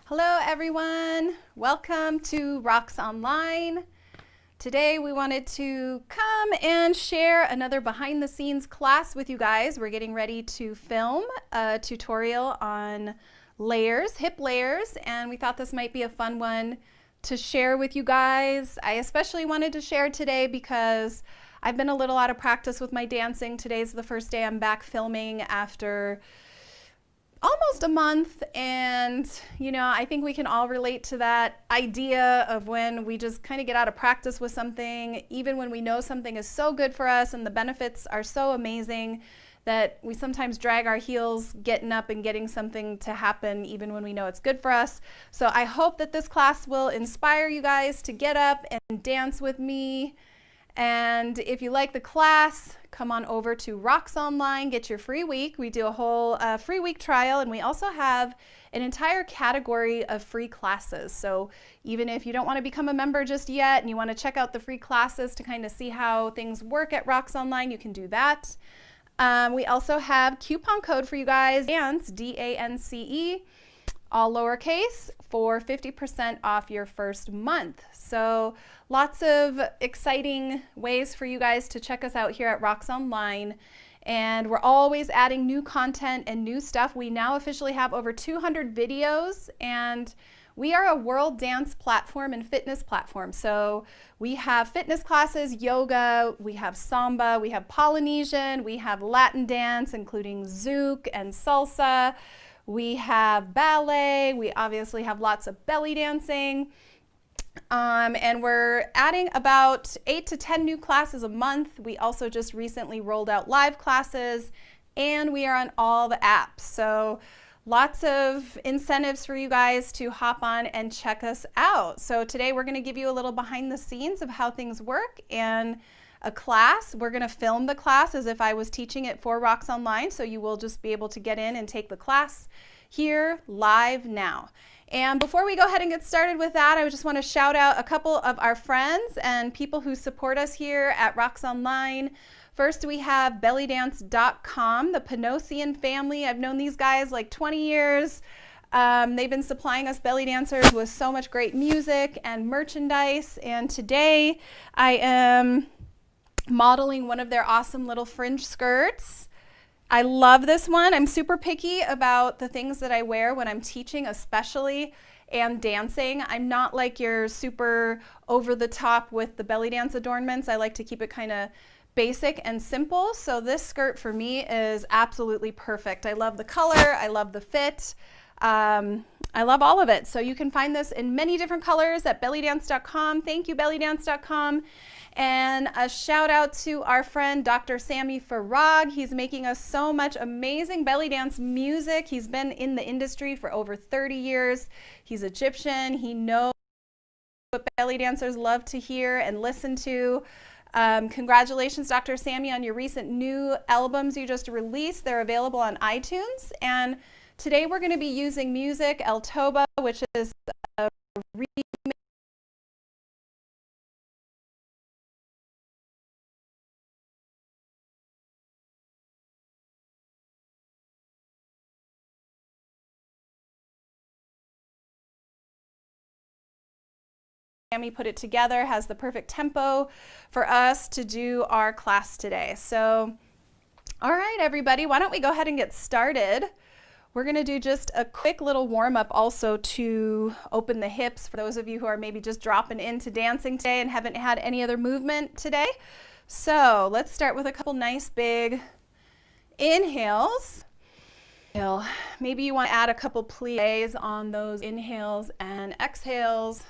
Hello everyone, welcome to Rocks Online. Today we wanted to come and share another behind the scenes class with you guys. We're getting ready to film a tutorial on layers, hip layers, and we thought this might be a fun one to share with you guys. I especially wanted to share today because I've been a little out of practice with my dancing. Today's the first day I'm back filming after almost a month, and I think we can all relate to that idea of when we just kind of get out of practice with something, even when we know something is so good for us and the benefits are so amazing that we sometimes drag our heels getting up and getting something to happen even when we know it's good for us. So I hope that this class will inspire you guys to get up and dance with me. And if you like the class, come on over to Rocks Online, get your free week. We do a whole free week trial, and we also have an entire category of free classes. So even if you don't want to become a member just yet and you want to check out the free classes to kind of see how things work at Rocks Online, you can do that. We also have coupon code for you guys, DANCE, D-A-N-C-E, all lowercase, for 50% off your first month. So lots of exciting ways for you guys to check us out here at Rocks Online. And we're always adding new content and new stuff. We now officially have over 200 videos, and we are a world dance platform and fitness platform. So we have fitness classes, yoga, we have samba, we have Polynesian, we have Latin dance, including zouk and salsa. We have ballet, we obviously have lots of belly dancing, and we're adding about 8 to 10 new classes a month. We also just recently rolled out live classes, and we are on all the apps. So lots of incentives for you guys to hop on and check us out. So today we're going to give you a little behind the scenes of how things work and a class. We're going to film the class as if I was teaching it for Rocks Online, so you will just be able to get in and take the class here live now. And before we go ahead and get started with that, I just want to shout out a couple of our friends and people who support us here at Rocks Online. First, we have bellydance.com, the Panosian family. I've known these guys like 20 years. They've been supplying us belly dancers with so much great music and merchandise, and today I am modeling one of their awesome little fringe skirts. I love this one. I'm super picky about the things that I wear when I'm teaching, especially and dancing. I'm not like your super over the top with the belly dance adornments. I like to keep it kind of basic and simple. So this skirt for me is absolutely perfect. I love the color. I love the fit. I love all of it. So you can find this in many different colors at bellydance.com. Thank you, bellydance.com. And a shout out to our friend Dr. Sammy Farag. He's making us so much amazing belly dance music. He's been in the industry for over 30 years. He's Egyptian. He knows what belly dancers love to hear and listen to. Congratulations, Dr. Sammy, on your recent new albums you just released. They're available on iTunes. And today we're going to be using music El Toba, which is a remix. Sammy put it together, has the perfect tempo for us to do our class today. So, all right, everybody, why don't we go ahead and get started? We're going to do just a quick little warm-up also to open the hips for those of you who are maybe just dropping into dancing today and haven't had any other movement today. So let's start with a couple nice big inhales. Maybe you want to add a couple pliés on those inhales and exhales.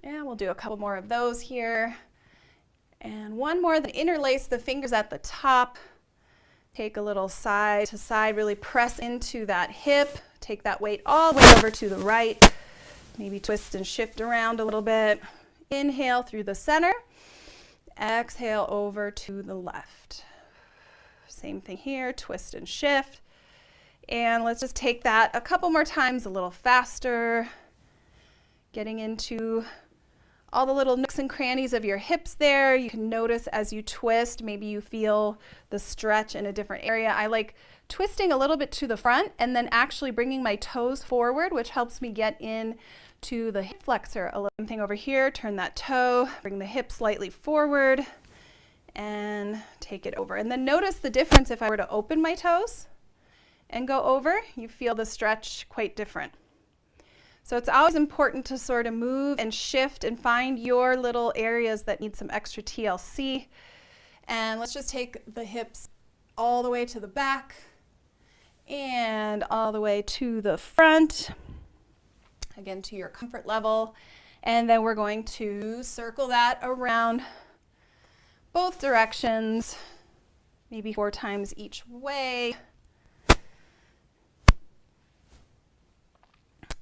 Yeah, we'll do a couple more of those here. And one more, then interlace the fingers at the top. Take a little side to side, really press into that hip. Take that weight all the way over to the right. Maybe twist and shift around a little bit. Inhale through the center. Exhale over to the left. Same thing here, twist and shift. And let's just take that a couple more times, a little faster. Getting into all the little nooks and crannies of your hips there. You can notice as you twist, maybe you feel the stretch in a different area. I like twisting a little bit to the front and then actually bringing my toes forward, which helps me get in to the hip flexor. A little thing over here, turn that toe, bring the hip slightly forward and take it over. And then notice the difference if I were to open my toes and go over, you feel the stretch quite different. So it's always important to sort of move and shift and find your little areas that need some extra TLC. And let's just take the hips all the way to the back and all the way to the front. Again, to your comfort level. And then we're going to circle that around both directions, maybe 4 times each way.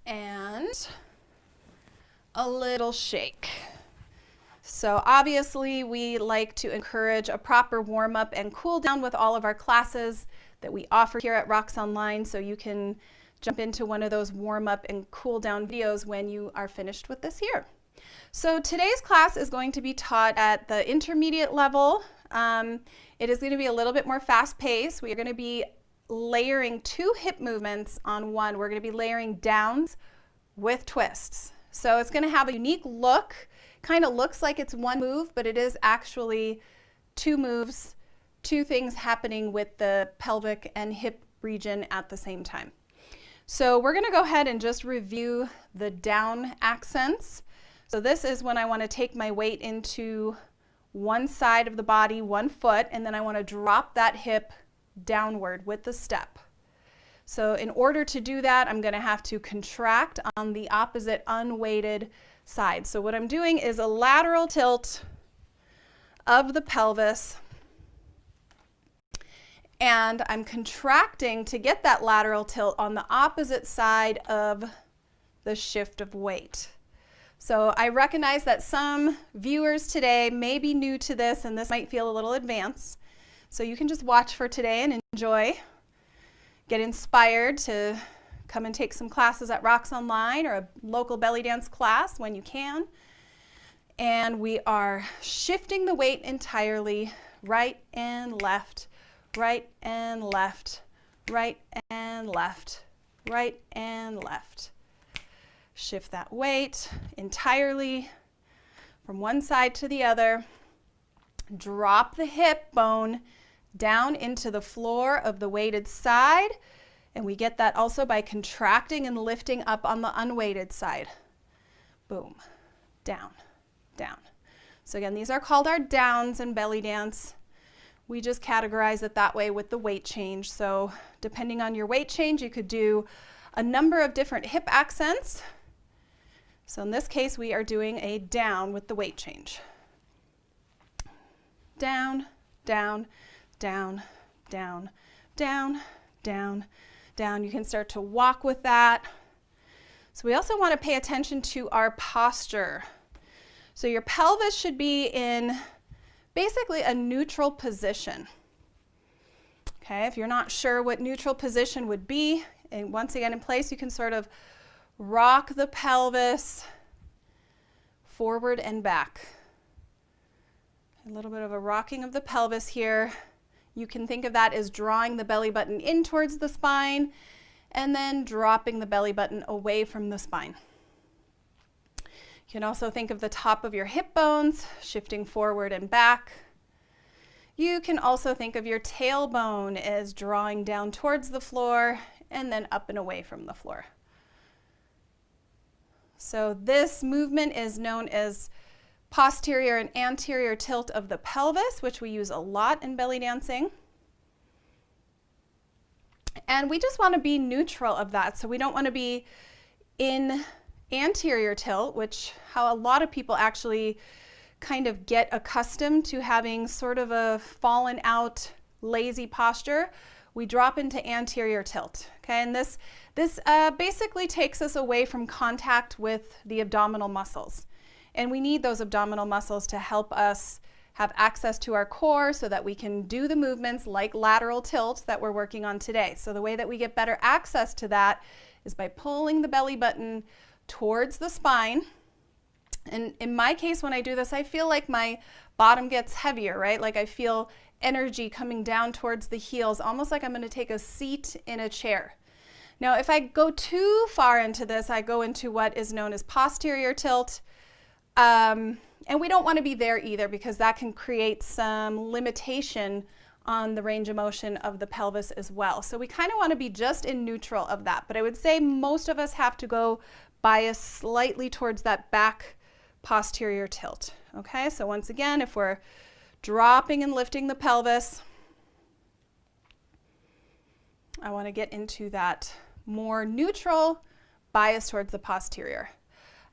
And a little shake. So obviously we like to encourage a proper warm-up and cool down with all of our classes that we offer here at Rocks Online, so you can jump into one of those warm-up and cool down videos when you are finished with this here. So today's class is going to be taught at the intermediate level. It is going to be a little bit more fast-paced. We are going to be layering 2 hip movements on one. We're going to be layering downs with twists. So it's going to have a unique look. Kind of looks like it's one move, but it is actually 2 moves, 2 things happening with the pelvic and hip region at the same time. So we're going to go ahead and just review the down accents. So this is when I want to take my weight into one side of the body, one foot, and then I want to drop that hip downward with the step. So in order to do that, I'm going to have to contract on the opposite unweighted side. So what I'm doing is a lateral tilt of the pelvis, and I'm contracting to get that lateral tilt on the opposite side of the shift of weight. So I recognize that some viewers today may be new to this, and this might feel a little advanced. So you can just watch for today and enjoy. Get inspired to come and take some classes at Rocks Online or a local belly dance class when you can. And we are shifting the weight entirely, right and left, right and left, right and left, right and left. Shift that weight entirely from one side to the other. Drop the hip bone down into the floor of the weighted side, and we get that also by contracting and lifting up on the unweighted side. Boom, down, down. So again, these are called our downs in belly dance. We just categorize it that way with the weight change. So depending on your weight change, you could do a number of different hip accents. So in this case, we are doing a down with the weight change. Down, down, down, down, down, down, down. You can start to walk with that. So we also want to pay attention to our posture. So your pelvis should be in basically a neutral position. Okay, if you're not sure what neutral position would be, and once again in place, you can sort of rock the pelvis forward and back. A little bit of a rocking of the pelvis here. You can think of that as drawing the belly button in towards the spine and then dropping the belly button away from the spine. You can also think of the top of your hip bones shifting forward and back. You can also think of your tailbone as drawing down towards the floor and then up and away from the floor. So this movement is known as posterior and anterior tilt of the pelvis, which we use a lot in belly dancing. And we just want to be neutral of that. So we don't want to be in anterior tilt, which how a lot of people actually kind of get accustomed to having sort of a fallen out, lazy posture. We drop into anterior tilt. Okay, and this basically takes us away from contact with the abdominal muscles. And we need those abdominal muscles to help us have access to our core so that we can do the movements like lateral tilt that we're working on today. So the way that we get better access to that is by pulling the belly button towards the spine And in my case, when I do this, I feel like my bottom gets heavier, right? Like I feel energy coming down towards the heels, almost like I'm going to take a seat in a chair. Now, if I go too far into this, I go into what is known as posterior tilt. And we don't want to be there either, because that can create some limitation on the range of motion of the pelvis as well. So we kind of want to be just in neutral of that. But I would say most of us have to go bias slightly towards that back posterior tilt. Okay, so once again, if we're dropping and lifting the pelvis, I want to get into that more neutral bias towards the posterior.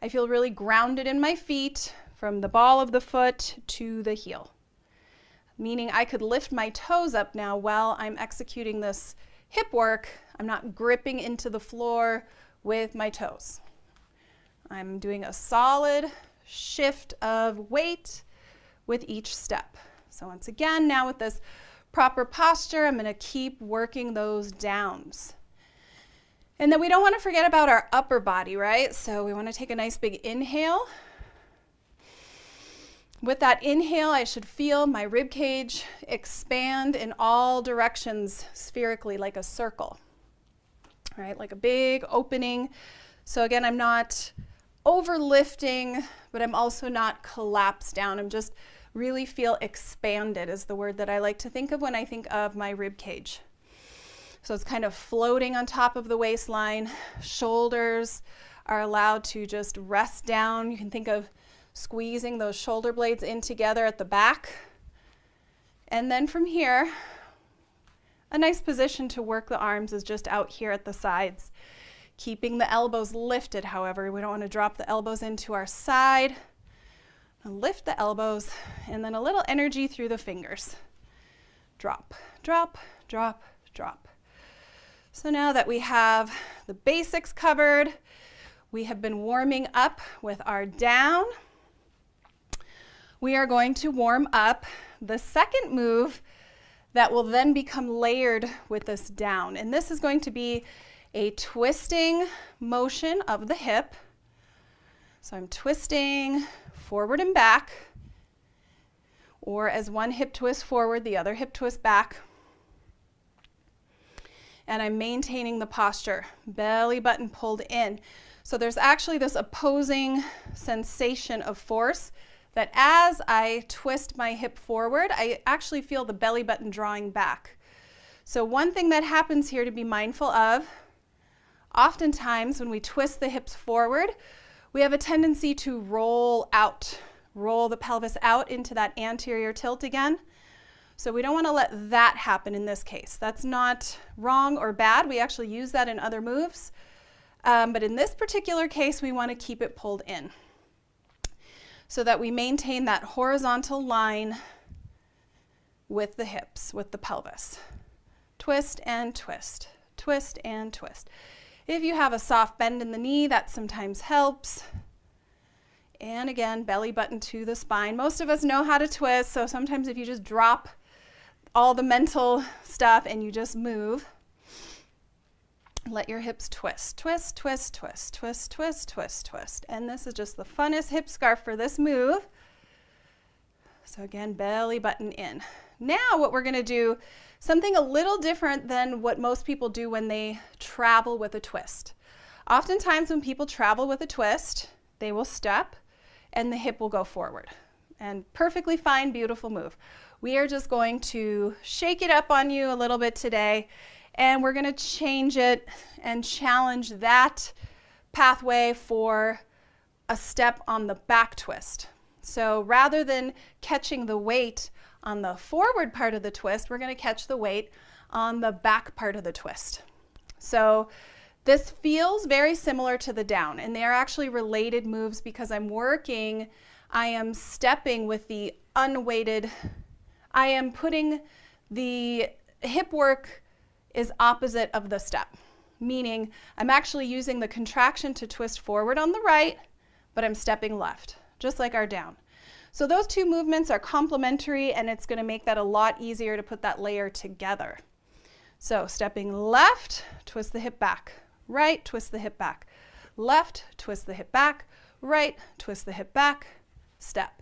I feel really grounded in my feet from the ball of the foot to the heel, meaning I could lift my toes up now while I'm executing this hip work. I'm not gripping into the floor with my toes. I'm doing a solid shift of weight with each step. So once again, now with this proper posture, I'm going to keep working those downs. And then we don't want to forget about our upper body, right? So we want to take a nice big inhale. With that inhale, I should feel my rib cage expand in all directions spherically, like a circle, right? Like a big opening. So again, I'm not overlifting, but I'm also not collapsed down. I'm just really feel expanded is the word that I like to think of when I think of my rib cage. So it's kind of floating on top of the waistline. Shoulders are allowed to just rest down. You can think of squeezing those shoulder blades in together at the back. And then from here, a nice position to work the arms is just out here at the sides. Keeping the elbows lifted, however, we don't want to drop the elbows into our side. Lift the elbows, and then a little energy through the fingers. Drop, drop, drop, drop. So now that we have the basics covered, we have been warming up with our down. We are going to warm up the second move that will then become layered with this down. And this is going to be a twisting motion of the hip. So I'm twisting forward and back, or as one hip twist forward, the other hip twist back. And I'm maintaining the posture, belly button pulled in. So there's actually this opposing sensation of force that as I twist my hip forward, I actually feel the belly button drawing back. So one thing that happens here to be mindful of, oftentimes when we twist the hips forward, we have a tendency to roll out, roll the pelvis out into that anterior tilt again. So we don't want to let that happen in this case. That's not wrong or bad. We actually use that in other moves. But in this particular case, we want to keep it pulled in so that we maintain that horizontal line with the hips, with the pelvis. Twist and twist, twist and twist. If you have a soft bend in the knee, that sometimes helps. And again, belly button to the spine. Most of us know how to twist, so sometimes if you just drop all the mental stuff and you just move, let your hips twist, twist, twist, twist, twist, twist, twist, twist. And this is just the funnest hip scarf for this move. So again, belly button in. Now what we're going to do, something a little different than what most people do when they travel with a twist. Oftentimes when people travel with a twist, they will step and the hip will go forward. And perfectly fine, beautiful move. We are just going to shake it up on you a little bit today, and we're going to change it and challenge that pathway for a step on the back twist. So rather than catching the weight on the forward part of the twist, we're going to catch the weight on the back part of the twist. So this feels very similar to the down, and they are actually related moves because I am stepping with the unweighted, I am putting the hip work is opposite of the step, meaning I'm actually using the contraction to twist forward on the right, but I'm stepping left, just like our down. So those two movements are complementary, and it's going to make that a lot easier to put that layer together. So stepping left, twist the hip back. Right, twist the hip back. Left, twist the hip back. right, twist the hip back, step,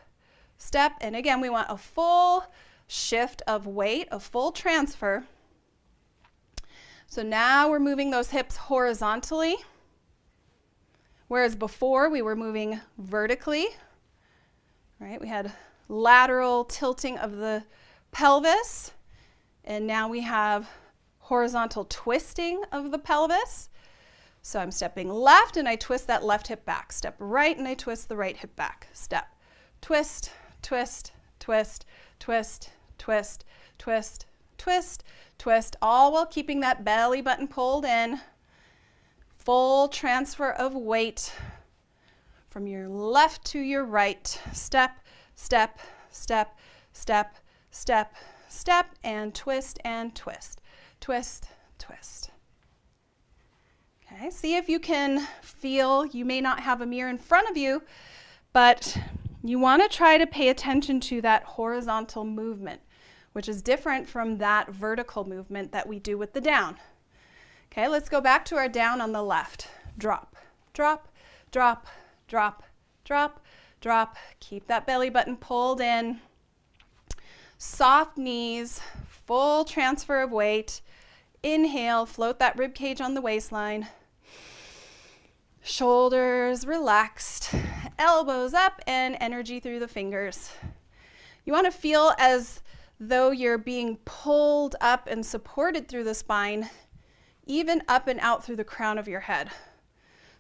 step. And again, we want a full shift of weight, a full transfer. So now we're moving those hips horizontally, whereas before we were moving vertically, right? We had lateral tilting of the pelvis, and now we have horizontal twisting of the pelvis. So I'm stepping left and I twist that left hip back. Step right and I twist the right hip back. Step, twist, twist, twist, twist, twist, twist, twist, twist, all while keeping that belly button pulled in. Full transfer of weight from your left to your right. Step, step, step, step, step, step, and twist, twist, twist. Okay, see if you can feel, you may not have a mirror in front of you, but you want to try to pay attention to that horizontal movement, which is different from that vertical movement that we do with the down. Okay, let's go back to our down on the left. Drop, drop, drop, drop, drop, drop. Keep that belly button pulled in. Soft knees, full transfer of weight. Inhale, float that rib cage on the waistline. Shoulders relaxed, elbows up, and energy through the fingers. You want to feel as though you're being pulled up and supported through the spine, even up and out through the crown of your head.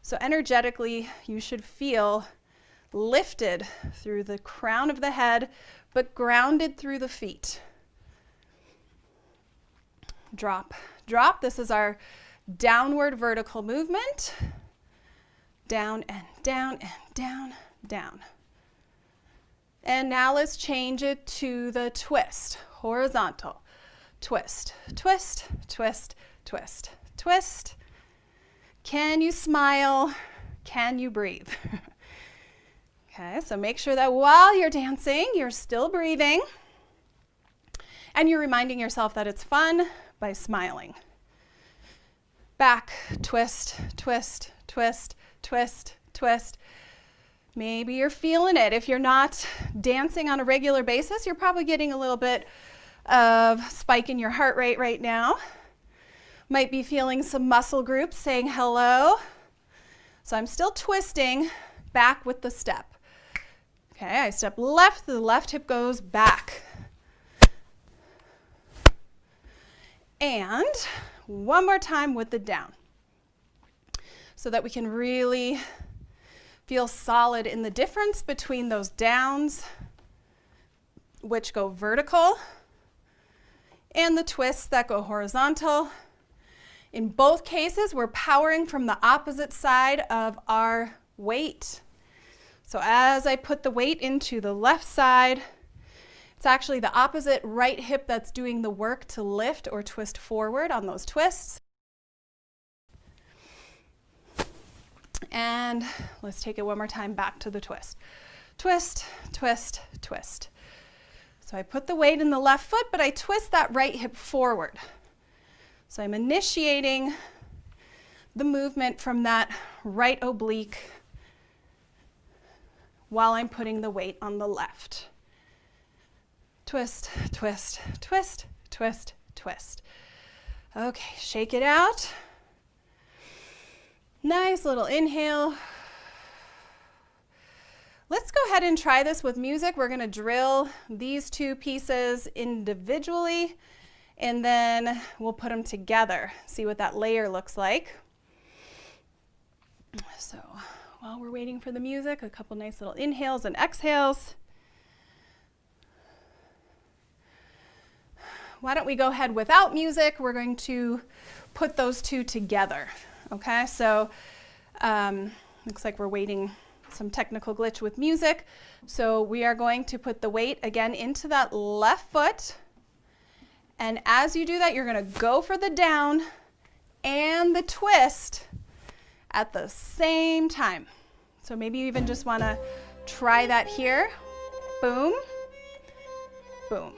So energetically, you should feel lifted through the crown of the head, but grounded through the feet. Drop, drop. This is our downward vertical movement. Down and down and down, down. And now let's change it to the twist, horizontal. Twist, twist, twist, twist, twist. Can you smile? Can you breathe? Okay, so make sure that while you're dancing, you're still breathing. And you're reminding yourself that it's fun by smiling. Back, twist, twist, twist, twist, twist. Maybe you're feeling it. If you're not dancing on a regular basis, you're probably getting a little bit of spike in your heart rate right now. Might be feeling some muscle groups saying hello. So I'm still twisting back with the step. Okay, I step left, the left hip goes back. And one more time with the down, so that we can really feel solid in the difference between those downs, which go vertical, and the twists that go horizontal. In both cases, we're powering from the opposite side of our weight. So as I put the weight into the left side, it's actually the opposite right hip that's doing the work to lift or twist forward on those twists. And let's take it one more time back to the twist. Twist, twist, twist. So I put the weight in the left foot, but I twist that right hip forward. So I'm initiating the movement from that right oblique while I'm putting the weight on the left. Twist, twist, twist, twist, twist. Okay, shake it out. Nice little inhale. Let's go ahead and try this with music. We're going to drill these two pieces individually, and then we'll put them together. See what that layer looks like. So while we're waiting for the music, a couple nice little inhales and exhales. Why don't we go ahead without music? We're going to put those two together. Okay, so looks like we're waiting some technical glitch with music. So we are going to put the weight again into that left foot. And as you do that, you're going to go for the down and the twist at the same time. So maybe you even just want to try that here. Boom, boom.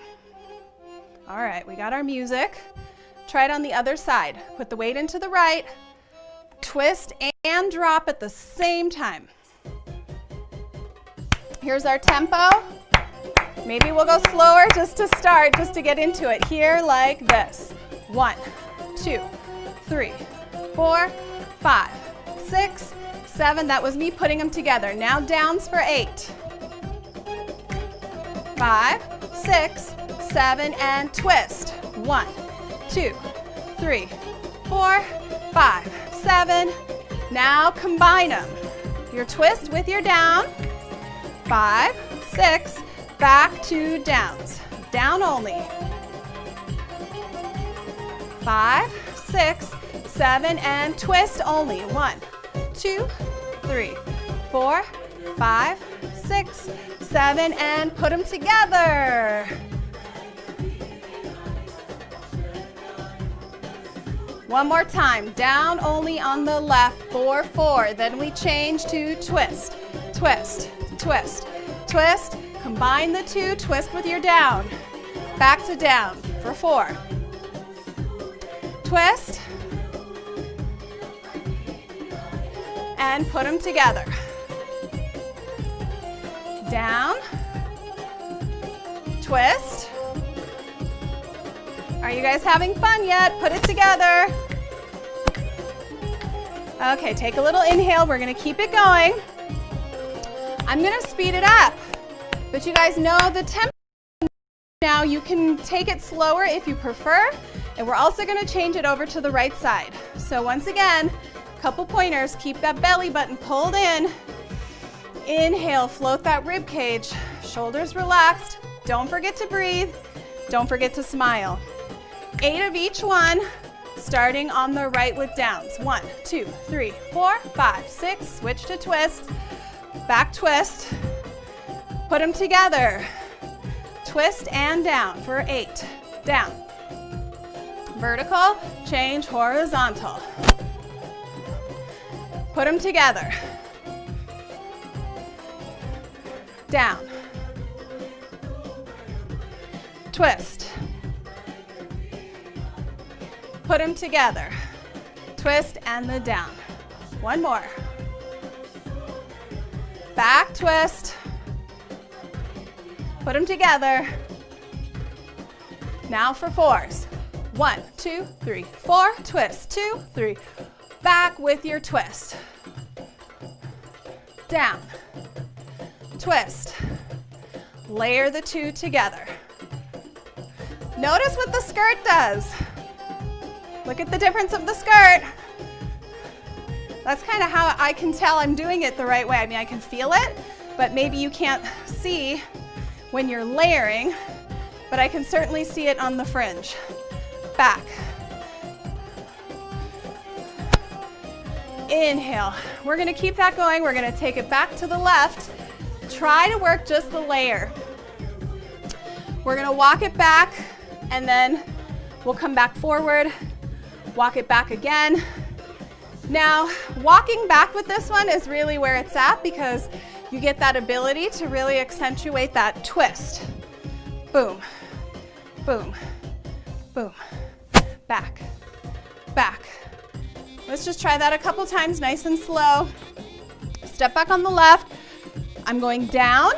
All right, we got our music. Try it on the other side. Put the weight into the right, twist and drop at the same time. Here's our tempo. Maybe we'll go slower just to start, just to get into it. Here like this. 1, 2, 3, 4, 5, 6, 7. That was me putting them together. Now downs for 8. 5, 6, 7, and twist. 1, 2, 3, 4, 5, 7. Now combine them. Your twist with your down. 5, 6, back to downs. Down only. 5, 6, 7, and twist only. 1, 2, 3, 4, 5, 6, 7, and put them together. One more time. Down only on the left. 4, 4. Then we change to twist, twist, twist, twist. Combine the two. Twist with your down. Back to down for 4. Twist. And put them together. Down. Twist. Are you guys having fun yet? Put it together. Okay, take a little inhale. We're going to keep it going. I'm going to speed it up. But you guys know the tempo now. You can take it slower if you prefer. And we're also going to change it over to the right side. So once again, a couple pointers. Keep that belly button pulled in. Inhale, float that rib cage. Shoulders relaxed. Don't forget to breathe. Don't forget to smile. 8 of each one, starting on the right with downs. 1, 2, 3, 4, 5, 6. Switch to twist. Back twist. Put them together. Twist and down for 8. Down. Vertical, change horizontal. Put them together. Down. Twist. Put them together. Twist and the down. One more. Back twist. Put them together. Now for 4s. 1, 2, 3, 4. Twist. 2, 3. Back with your twist. Down. Twist. Layer the two together. Notice what the skirt does. Look at the difference of the skirt. That's kind of how I can tell I'm doing it the right way. I mean, I can feel it, but maybe you can't see when you're layering, but I can certainly see it on the fringe. Back. Inhale. We're going to keep that going. We're going to take it back to the left. Try to work just the layer. We're going to walk it back, and then we'll come back forward. Walk it back again. Now, walking back with this one is really where it's at because you get that ability to really accentuate that twist. Boom, boom, boom. Back, back. Let's just try that a couple times, nice and slow. Step back on the left. I'm going down,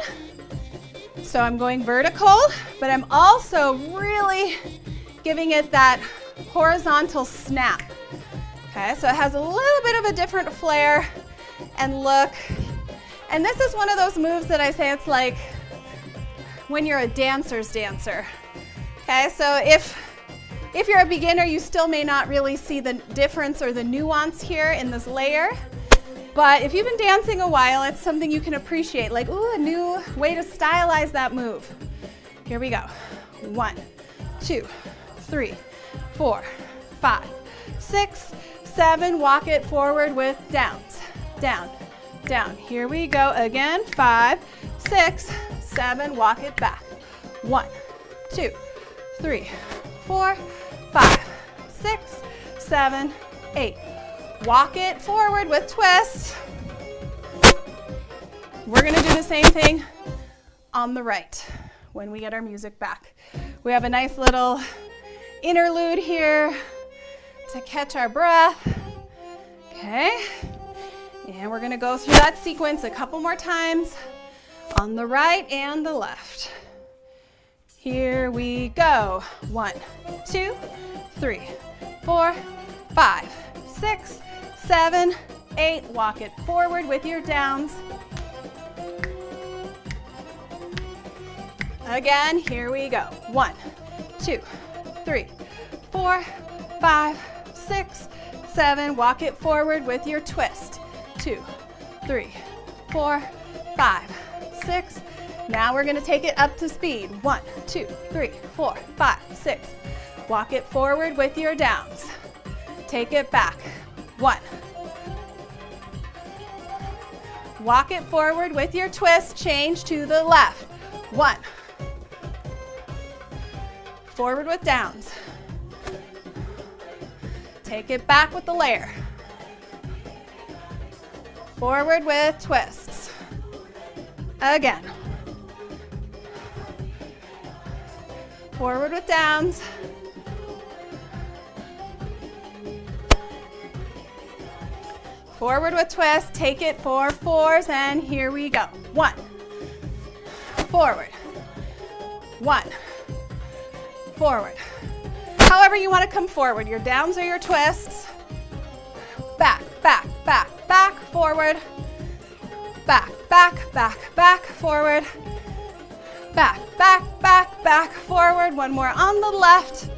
so I'm going vertical, but I'm also really giving it that horizontal snap. Okay, so it has a little bit of a different flair and look. And this is one of those moves that I say it's like when you're a dancer's dancer. Okay, so if you're a beginner, you still may not really see the difference or the nuance here in this layer. But if you've been dancing a while, it's something you can appreciate, like, ooh, a new way to stylize that move. Here we go. 1, 2, 3, 4, 5, 6, 7. Walk it forward with downs. Down, down. Here we go again. 5, 6, 7. Walk it back. 1, 2, 3, 4, 5, 6, 7, 8. Walk it forward with twist. We're going to do the same thing on the right when we get our music back. We have a nice little interlude here to catch our breath. Okay. And we're going to go through that sequence a couple more times. On the right and the left. Here we go. 1, 2, 3, 4, 5, 6, 7, 8. Walk it forward with your downs. Again, here we go. 1, 2, 3, 4, 5, 6, 7. Walk it forward with your twist. 2, 3, 4, 5, 6. Now we're going to take it up to speed. 1, 2, 3, 4, 5, 6. Walk it forward with your downs. Take it back. 1. Walk it forward with your twist. Change to the left. 1. Forward with downs. Take it back with the layer. Forward with twists. Again. Forward with downs. Forward with twists. Take it for 4s, and here we go. 1. Forward. 1. Forward. However you want to come forward, your downs or your twists. Back, back, back, back, forward. Back, back, back, back, forward. Back, back, back, back, forward. One more on the left.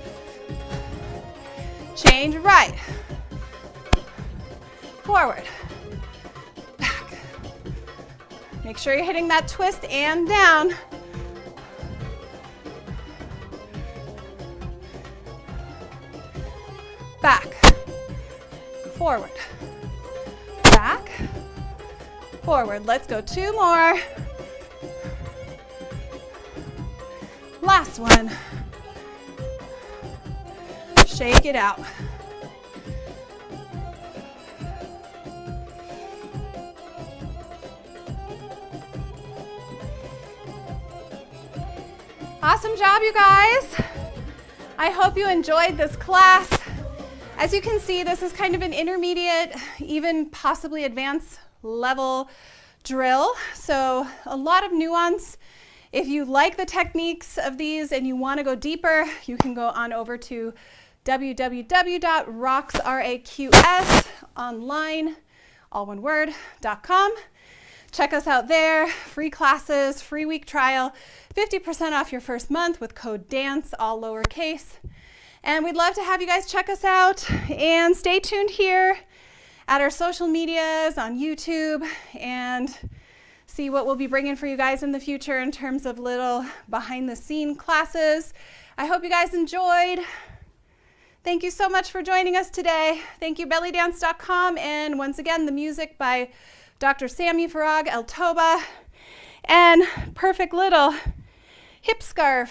Change right. Forward. Back. Make sure you're hitting that twist and down. Back. Forward. Back. Forward. Let's go 2 more. Last one. Shake it out. Awesome job, you guys. I hope you enjoyed this class. As you can see, this is kind of an intermediate, even possibly advanced level drill. So a lot of nuance. If you like the techniques of these and you want to go deeper, you can go on over to www.rocksonline, all one word.com. Check us out there. Free classes, free week trial, 50% off your first month with code DANCE, all lowercase. And we'd love to have you guys check us out, and stay tuned here at our social medias on YouTube and see what we'll be bringing for you guys in the future in terms of little behind the scene classes. I hope you guys enjoyed. Thank you so much for joining us today. Thank you, bellydance.com, and once again, the music by Dr. Sammy Farag El Toba, and perfect little hip scarf.